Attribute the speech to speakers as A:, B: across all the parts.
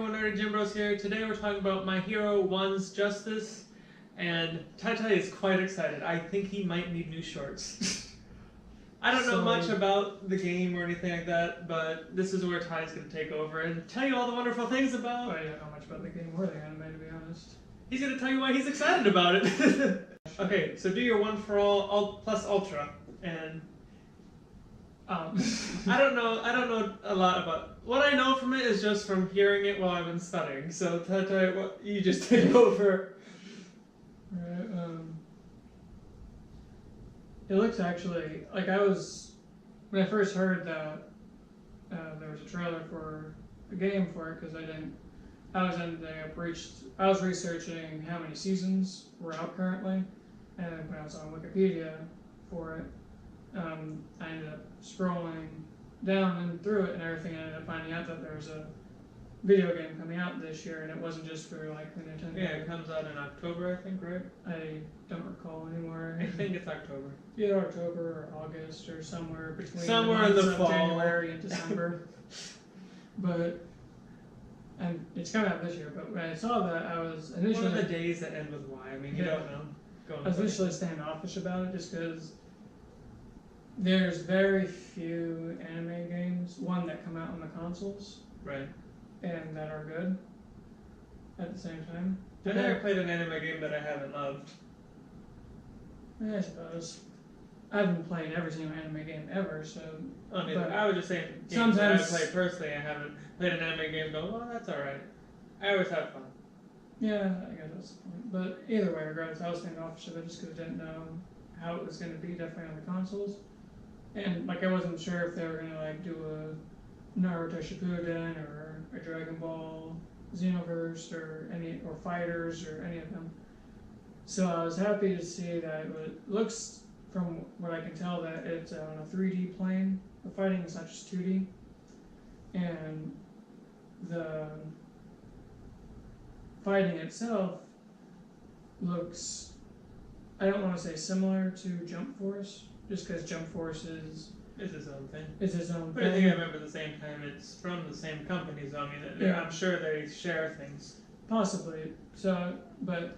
A: Nerdygymbros here. Today we're talking about My Hero 1's Justice, and Tai is quite excited. I think he might need new shorts. I don't know much about the game or anything like that, but this is where Ty's going to take over and tell you all the wonderful things about...
B: I don't know much about the game or the anime, to be honest.
A: He's going to tell you why he's excited about it. Okay, so do your one for all plus ultra, and... I don't know a lot about... What I know from it is just from hearing it while I've been studying. So, Tai, what you just take over.
B: Right, it looks actually like when I first heard that there was a trailer for a game for it, because I was researching how many seasons were out currently, and when I was on Wikipedia for it, I ended up scrolling down and through it and everything, and I ended up finding out that there was a video game coming out this year, and it wasn't just for like the Nintendo.
A: Yeah, it comes out in October, I think, right?
B: I don't recall anymore.
A: I think it's October.
B: Either October or August or somewhere between
A: somewhere in the fall,
B: January and December. And it's coming out this year. But when I saw that, I was initially
A: one of the days that end with Y. I mean, you don't know.
B: I was initially standoffish about it just because there's very few anime games, one, that come out on the consoles,
A: right,
B: and that are good at the same time.
A: I've never played an anime game that I haven't loved.
B: I suppose. I haven't played every single anime game ever, so...
A: I would just say games that I play personally, I haven't played an anime game and go, well, that's alright. I always have fun.
B: Yeah, I guess that's the point. But either way, regardless, I was standoffish of it just because I didn't know how it was going to be, definitely on the consoles. And I wasn't sure if they were going to do a Naruto Shippuden or a Dragon Ball Xenoverse or Fighters or any of them. So I was happy to see that it looks, from what I can tell, that it's on a 3D plane. The fighting is not just 2D. And the fighting itself looks, I don't want to say similar to Jump Force, just because Jump Force is
A: its own thing.
B: It's its own
A: but
B: thing.
A: I think I remember at the same time it's from the same company, so I mean, I'm sure they share things.
B: Possibly. So, but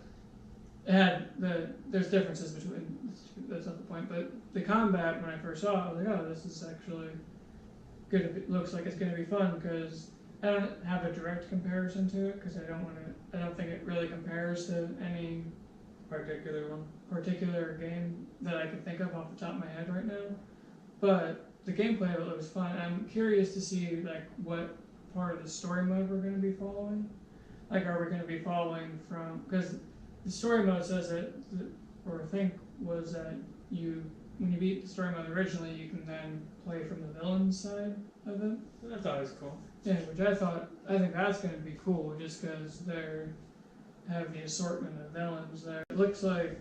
B: there's differences between, that's not the point, but the combat, when I first saw it, I was like, oh, this is actually good. Looks like it's going to be fun, because I don't have a direct comparison to it, because I don't think it really compares to any particular game that I can think of off the top of my head right now. But the gameplay of it looks fun. I'm curious to see what part of the story mode we're going to be following. Are we going to be following from, because the story mode says that, or I think was that when you beat the story mode originally, you can then play from the villain side of it.
A: That's always cool.
B: Yeah, which I think that's going to be cool, just because they have the assortment of villains there. It looks like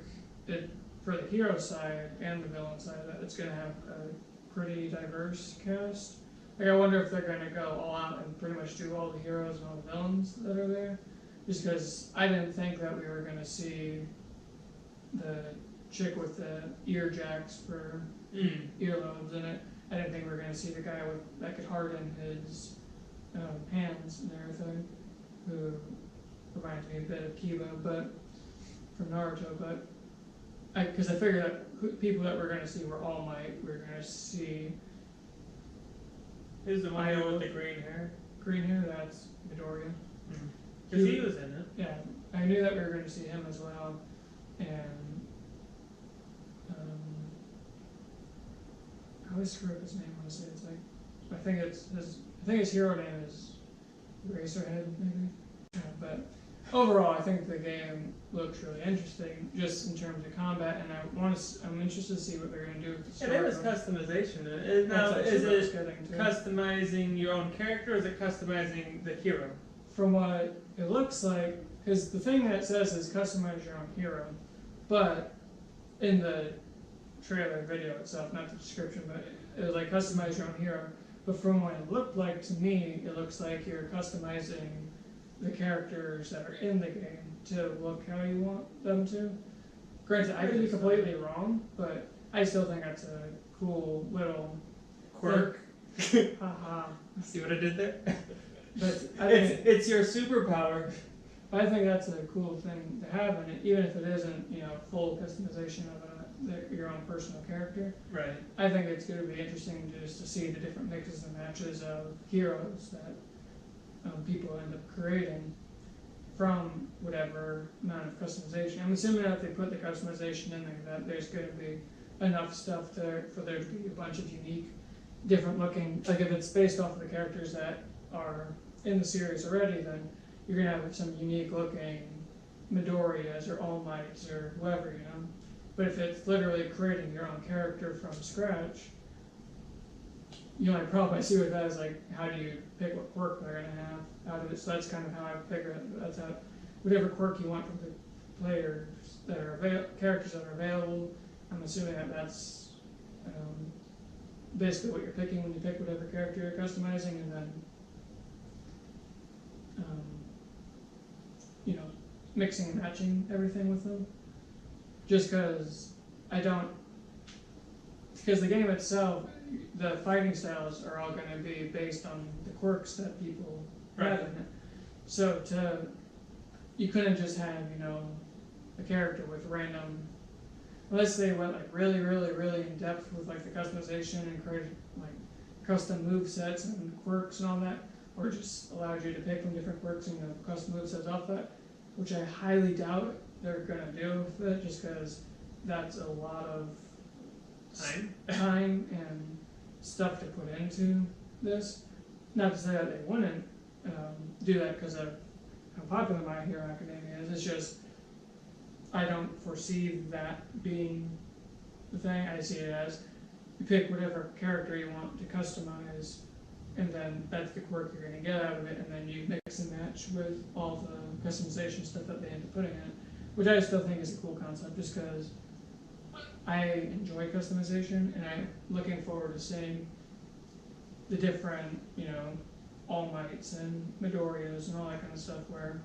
B: for the hero side and the villain side, that it's going to have a pretty diverse cast. I wonder if they're going to go all out and pretty much do all the heroes and all the villains that are there. Just because I didn't think that we were going to see the chick with the ear jacks for earlobes in it. I didn't think we were going to see the guy that could harden his hands and everything, who reminds me a bit of Kiba, but from Naruto. But because I figured that people that we're going to see were All Might. We're going to see.
A: Who's the one with the green hair?
B: Green hair. That's Midoriya.
A: Because he was in it.
B: Yeah, I knew that we were going to see him as well, and I always screw up his name. Honestly, it's I think his hero name is Eraserhead, maybe. But overall, I think the game looks really interesting, just in terms of combat, and I'm interested to see what they're going to do with the story.
A: Yeah, there was customization. Now, is it customizing your own character, or is it customizing the hero?
B: From what it looks like, because the thing that it says is customize your own hero, but in the trailer video itself, not the description, but it was customize your own hero. But from what it looked like to me, it looks like you're customizing the characters that are in the game to look how you want them to. Granted, I could be completely wrong, but I still think that's a cool little
A: quirk.
B: Haha.
A: See what I did there?
B: But I think
A: It's your superpower.
B: I think that's a cool thing to have in it, even if it isn't, full customization of your own personal character.
A: Right.
B: I think it's going to be interesting just to see the different mixes and matches of heroes that people end up creating from whatever amount of customization. I'm assuming that if they put the customization in there, that there's going to be enough stuff there for there to be a bunch of unique, different looking. Like if it's based off of the characters that are in the series already, then you're gonna have some unique looking Midoriyas or All Mights or whoever, But if it's literally creating your own character from scratch, you might probably see what that is like. How do you pick what quirk they're gonna have out of it? So that's kind of how I figure it. That's how whatever quirk you want from the players that are characters that are available. I'm assuming that that's basically what you're picking when you pick whatever character you're customizing, and then mixing and matching everything with them. Just because because the game itself, the fighting styles are all going to be based on the quirks that people have in it. So you couldn't just have, a character with random, unless they went like really, really, really in depth with like the customization and created like custom move sets and quirks and all that, or just allowed you to pick from different quirks and custom move sets off that, which I highly doubt they're gonna do with it, just because that's a lot of time and stuff to put into this. Not to say that they wouldn't do that because of how popular My Hero Academia is. It's just I don't foresee that being the thing. I see it as you pick whatever character you want to customize, and then that's the quirk you're going to get out of it, and then you mix and match with all the customization stuff that they end up putting in it, which I still think is a cool concept, just because I enjoy customization, and I'm looking forward to seeing the different, All Mights and Midoriyas and all that kind of stuff, where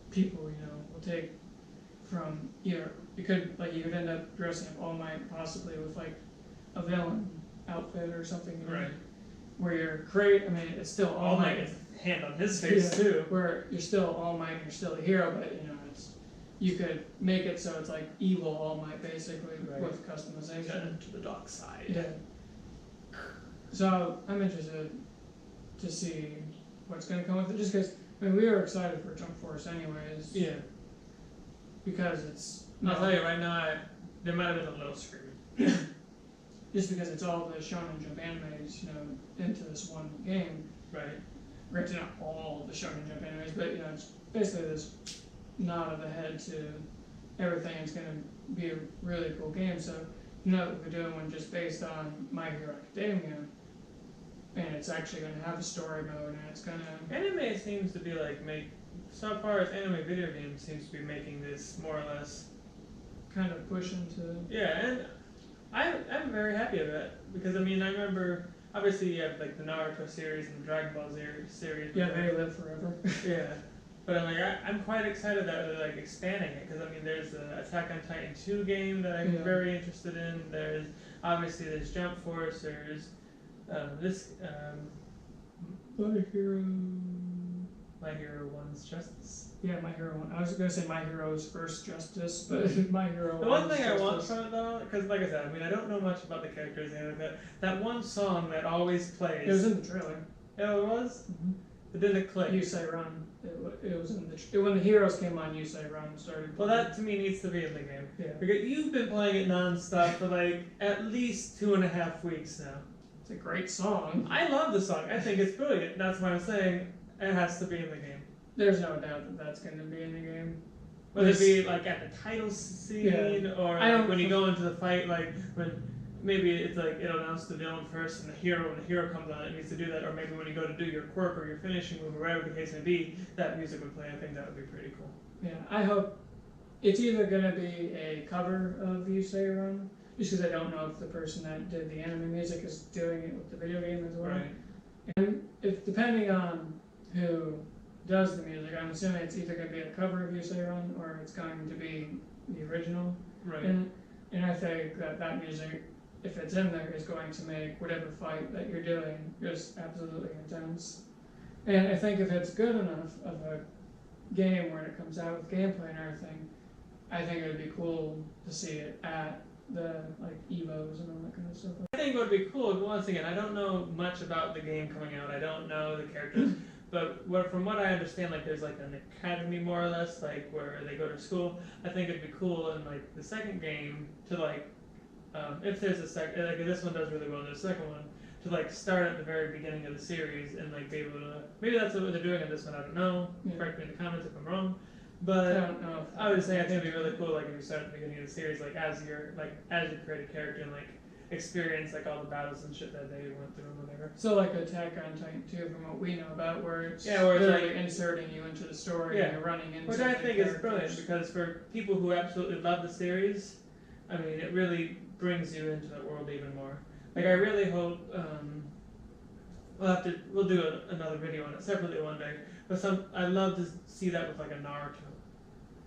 B: people, will take from either, you could end up dressing up All Might possibly with like a villain outfit or something,
A: right?
B: Where you're it's still All Might.
A: It's hand on his face too.
B: Where you're still All Might, and you're still a hero, but you could make it so it's like evil All Might basically, with customization
A: to the dark side.
B: Yeah. So I'm interested to see what's going to come with it, just because we were excited for Jump Force anyways.
A: Yeah.
B: Because it's.
A: I'll tell you right now, there might have been a little scream.
B: Just because it's all the Shonen Jump animes, into this one game.
A: Right.
B: Granted, not all the Shonen Jump animes, but it's basically this nod of the head to everything. It's going to be a really cool game. So what we're doing one just based on My Hero Academia, and it's actually going to have a story mode, and it's going to.
A: Anime seems to be so far as anime video games seems to be making this more or less.
B: Kind of push into.
A: Yeah, and I'm very happy of it, because I remember obviously you have like the Naruto series and the Dragon Ball Z series.
B: Yeah, they live forever.
A: Yeah, but I'm quite excited that they're expanding it, because there's the Attack on Titan 2 game that I'm very interested in. There's Jump Force. There's My Hero One's Justice.
B: Yeah, My Hero One. I was going to say My Hero's First Justice, but My Hero.
A: The one thing I want from it though, because like I said, I don't know much about the characters and that one song that always plays.
B: It was in the trailer.
A: Oh, it was. Mm-hmm. It didn't click.
B: You Say Run. It was in the when the heroes came on. You Say Run started.
A: Well, that to me needs to be in the game.
B: Yeah.
A: Because you've been playing it non-stop for at least 2.5 weeks now.
B: It's a great song.
A: I love the song. I think it's brilliant. That's why I'm saying it has to be in the game.
B: There's no doubt that that's going to be in the game.
A: Whether it be at the title scene, or when you go into the fight, when maybe it's it'll announce the villain first and the hero, when the hero comes on, it needs to do that, or maybe when you go to do your quirk or your finishing move or whatever the case may be, that music would play. I think that would be pretty cool.
B: Yeah, I hope it's either going to be a cover of You Say Run, just because I don't know if the person that did the anime music is doing it with the video game as well.
A: Right.
B: And depending on who does the music, I'm assuming it's either going to be a cover of You Say Run or it's going to be the original.
A: Right.
B: And I think that music if it's in there, is going to make whatever fight that you're doing just absolutely intense. And I think if it's good enough of a game where it comes out with gameplay and everything, I think it would be cool to see it at the like Evos and all that kind of stuff.
A: I think it would be cool. Once again, I don't know much about the game coming out. I don't know the characters, but from what I understand, like there's like an academy more or less, like where they go to school. I think it'd be cool in like the second game to like, if there's a second, like if this one does really well, there's a second one to like start at the very beginning of the series and like be able to. Maybe that's what they're doing in this one. I don't know.
B: Yeah.
A: Correct me in the comments if I'm wrong. But
B: I don't know.
A: I would say I think it'd be really cool, like if you start at the beginning of the series, like as you create a character and like experience like all the battles and shit that they went through and whatever.
B: So like Attack on Titan 2, from what we know about, where it's
A: like
B: inserting you into the story and you're running into
A: which I think is brilliant because for people who absolutely love the series, I mean it really brings you into the world even more. Like I really hope we'll do another video on it separately one day. But I'd love to see that with like a Naruto.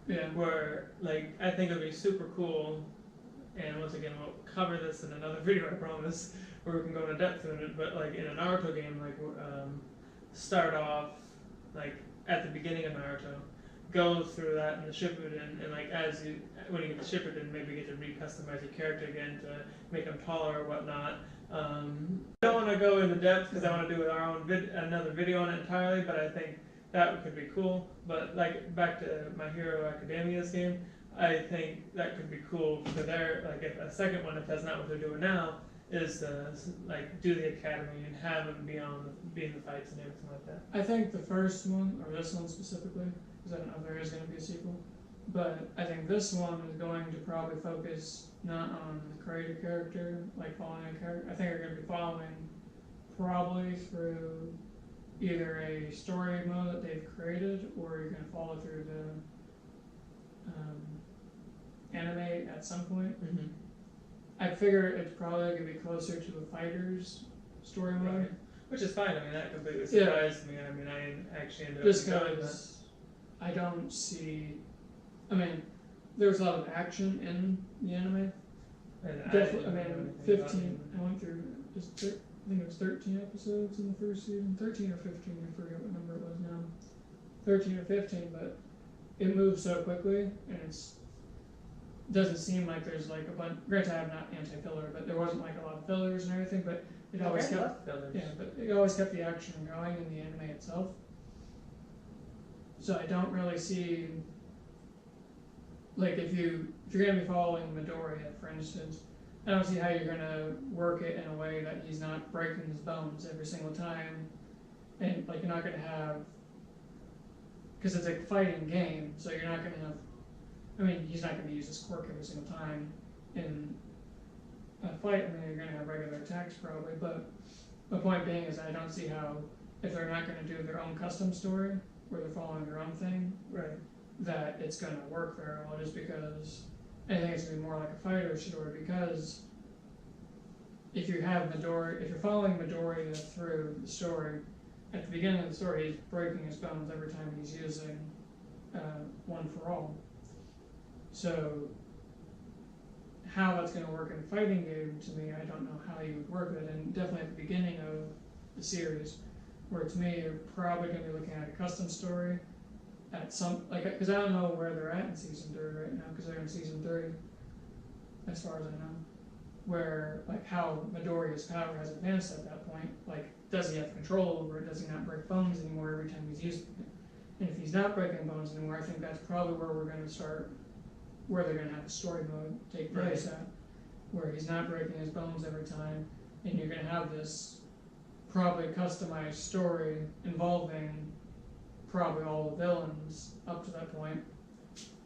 B: Yeah.
A: Where like I think it'd be super cool, and once again we'll cover this in another video, I promise, where we can go into depth in it. But like in a Naruto game, like start off like at the beginning of Naruto, go through that in the Shippuden, and like when you get to Shippuden, maybe get to re-customize your character again to make him taller or whatnot. I don't want to go into depth because I want to do our own another video on it entirely, but I think that could be cool. But like back to My Hero Academia's game, I think that could be cool for like if a second one, if that's not what they're doing now, is like do the academy and have them be in the fights and everything like that.
B: I think the first one, or this one specifically, because I don't know if there is going to be a sequel, but I think this one is going to probably focus not on the creative character, like following a character. I think we're going to be following probably through either a story mode that they've created, or you're going to follow through the anime at some point.
A: Mm-hmm.
B: I figure it's probably going to be closer to a fighter's story mode.
A: Right. Which is fine. I mean, that completely surprised me. I mean, I actually ended up
B: just
A: enjoying
B: because I don't see. I mean, there was a lot of action in the anime. Definitely. I mean, 15. I went through just. I think it was 13 episodes in the first season. 13 or 15. I forget what number it was now. 13 or 15, but it moves so quickly, and doesn't seem like there's like a bunch. Granted, I'm not anti-filler, but there wasn't like a lot of fillers and everything. But it always kept
A: fillers.
B: Yeah, but it always kept the action going in the anime itself. So I don't really see, like if you're gonna be following Midoriya, for instance, I don't see how you're gonna work it in a way that he's not breaking his bones every single time, and like you're not gonna have, because it's a fighting game, so you're not gonna have. I mean, he's not gonna use his quirk every single time in a fight. I mean, you're gonna have regular attacks probably, but the point being is I don't see how, if they're not gonna do their own custom story where they're following their own thing,
A: Right.
B: that it's gonna work very well. Just because I think it's gonna be more like a fighter story. Because if you're following Midoriya through the story, at the beginning of the story, he's breaking his bones every time he's using One for All. So how that's going to work in a fighting game, to me, I don't know how you would work it. And definitely at the beginning of the series, where to me you're probably going to be looking at a custom story at some, like, because I don't know where they're at in season 3 right now, because they're in season 3 as far as I know, where like how Midoriya's power has advanced at that point. Like, does he have control over it? Does he not break bones anymore every time he's using it? And if he's not breaking bones anymore, I think that's probably where we're going to start, where they're going to have a story mode take place at, where he's not breaking his bones every time, and you're going to have this probably customized story involving probably all the villains up to that point,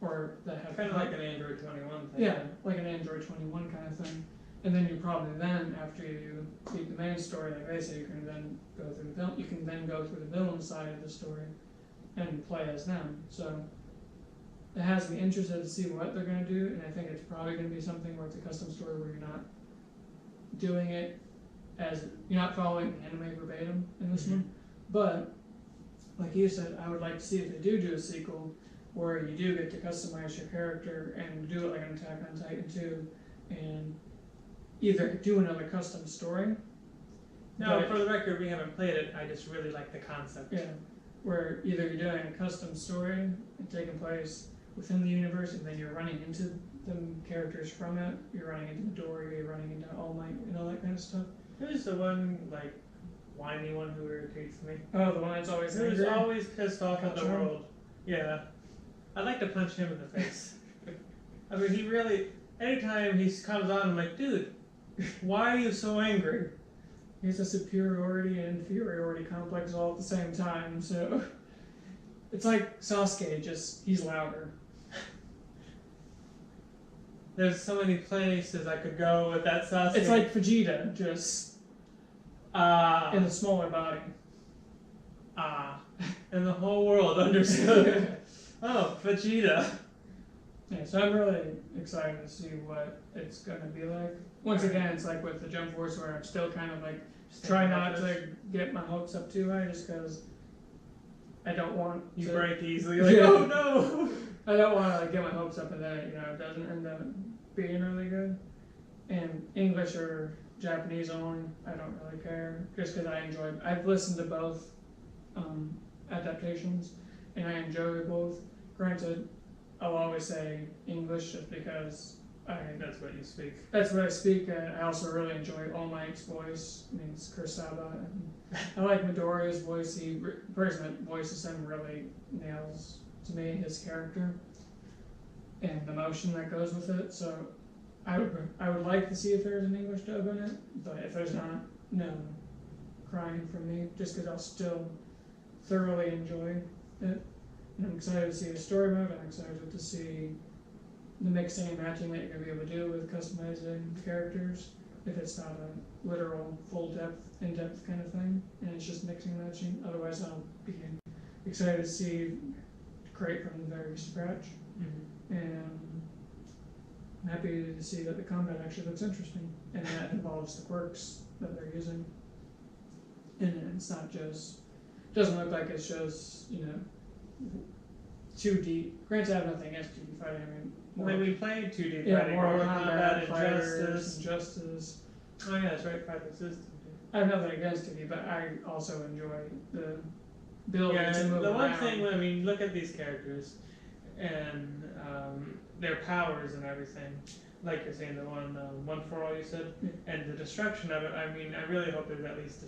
B: or that have
A: kind of like an Android 21 thing.
B: Yeah, like an Android 21 kind of thing. And then you probably then, after you beat the main story, like I say, you can then go through the villain side of the story and play as them. So it has me interested to see what they're going to do, and I think it's probably going to be something where it's a custom story where you're not doing it as, you're not following the anime verbatim in this one. But like you said, I would like to see if they do a sequel where you do get to customize your character and do it like an Attack on Titan 2, and either do another custom story.
A: No,
B: but-
A: for the record, we haven't played it. I just really like the concept.
B: Yeah, where either you're doing a custom story and taking place within the universe, and then you're running into the characters from it. You're running into Midori, you're running into All Might, and all that kind of stuff.
A: Who's the one, like, whiny one who irritates me?
B: Oh, the one that's always
A: Who's
B: angry?
A: always pissed off at the
B: Gotcha.
A: world. Yeah. I'd like to punch him in the face. I mean, he really, anytime he comes on, I'm like, dude, why are you so angry?
B: He has a superiority and inferiority complex all at the same time, so it's like Sasuke, just he's louder.
A: There's so many places I could go with that Sasuke.
B: It's like Vegeta, just in a smaller body.
A: And the whole world understood. Oh, Vegeta.
B: Yeah, so I'm really excited to see what it's gonna be like. Once again, it's like with the Jump Force, where I'm still kind of like try not to get my hopes up too high, just because I don't want
A: You
B: to,
A: break easily. Like,
B: Yeah.
A: oh no.
B: I don't want to like get my hopes up and then it doesn't end up being really good. And English or Japanese only, I don't really care, just because I've listened to both adaptations and I enjoy both. Granted, I'll always say English just because
A: That's what you speak.
B: that's what I speak. I also really enjoy All Might's voice. I mean, it's Kurosawa. And I like Midoriya's voice. The person that voices him really nails, to me, his character and the emotion that goes with it. So I would like to see if there's an English dub in it, but if there's not, no crying from me, just because I'll still thoroughly enjoy it. And I'm excited to see the story mode. I'm excited to see the mixing and matching that you're going to be able to do with customizing characters. If it's not a literal, full depth, in-depth kind of thing, and it's just mixing and matching. Otherwise, I'll be excited to see create from the very scratch.
A: Mm-hmm.
B: And I'm happy to see that the combat actually looks interesting, and that involves the quirks that they're using. And it's not just, doesn't look like it's just, 2D. Granted, I have nothing against 2D fighting. I mean,
A: When we played 2D
B: yeah,
A: fighting,
B: Mortal
A: Mortal
B: Kombat,
A: Kombat,
B: Fighters,
A: Injustice.
B: Injustice.
A: Oh yeah, that's right, Fighter System.
B: I have nothing against 2D, but I also enjoy the ability
A: Yeah,
B: to move
A: the one
B: around.
A: thing, I mean, look at these characters and their powers and everything. Like you're saying, the one for all you said,
B: Yeah.
A: and the destruction of it. I mean, I really hope there's at least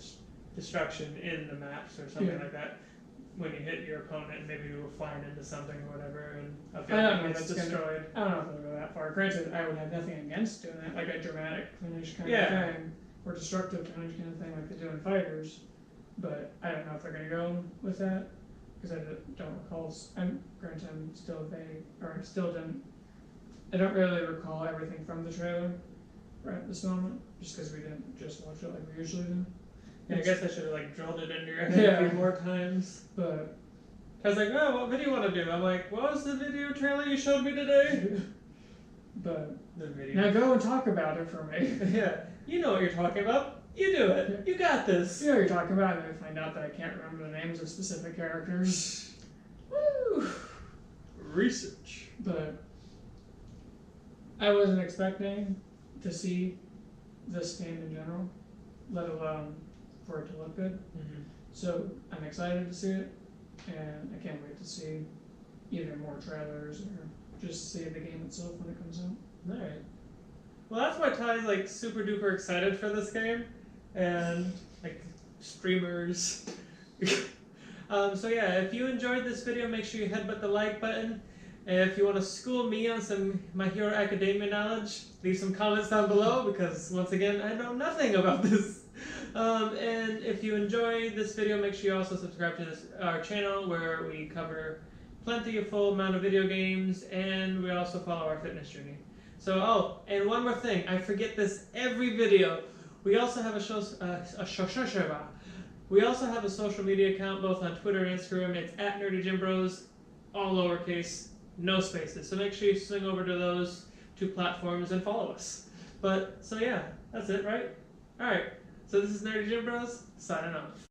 A: destruction in the maps or something
B: Yeah.
A: like that. When you hit your opponent, maybe you will flying into something or whatever, and a
B: I don't know
A: building
B: if
A: gets
B: that's
A: destroyed.
B: I don't know if it'll go that far. Granted, I would have nothing against doing that, like a dramatic finish kind
A: Yeah.
B: of thing, or destructive finish kind of thing like they do in Fighters. But I don't know if they're going to go with that, because I don't recall. Granted, I'm still vague, or I still didn't. I don't really recall everything from the trailer right at this moment, just because we didn't just watch it like we usually do.
A: Yeah, I guess I should have like drilled it into your head
B: Yeah.
A: a few more times.
B: But
A: I was like, oh, what video you want to do? I'm like, what was the video trailer you showed me today?
B: but
A: The video.
B: now go and talk about it for me.
A: Yeah, you know what you're talking about. You do it. You got this.
B: You know what you're talking about, and then I find out that I can't remember the names of specific characters. Woo!
A: Research.
B: But I wasn't expecting to see this game in general, let alone for it to look good.
A: Mm-hmm.
B: So I'm excited to see it, and I can't wait to see either more trailers or just see the game itself when it comes out.
A: All right. Well, that's why Ty's like super duper excited for this game, and like streamers. So yeah, if you enjoyed this video, make sure you headbutt the like button. And if you want to school me on some My Hero Academia knowledge, leave some comments down below, because once again, I know nothing about this. And if you enjoyed this video, make sure you also subscribe to our channel, where we cover plenty of full amount of video games, and we also follow our fitness journey. So, oh, and one more thing, I forget this every video. We also have a social media account, both on Twitter and Instagram. It's at nerdygymbros, all lowercase, no spaces. So make sure you swing over to those two platforms and follow us. But, so yeah, that's it, right? Alright, so this is Nerdy Gym Bros, signing off.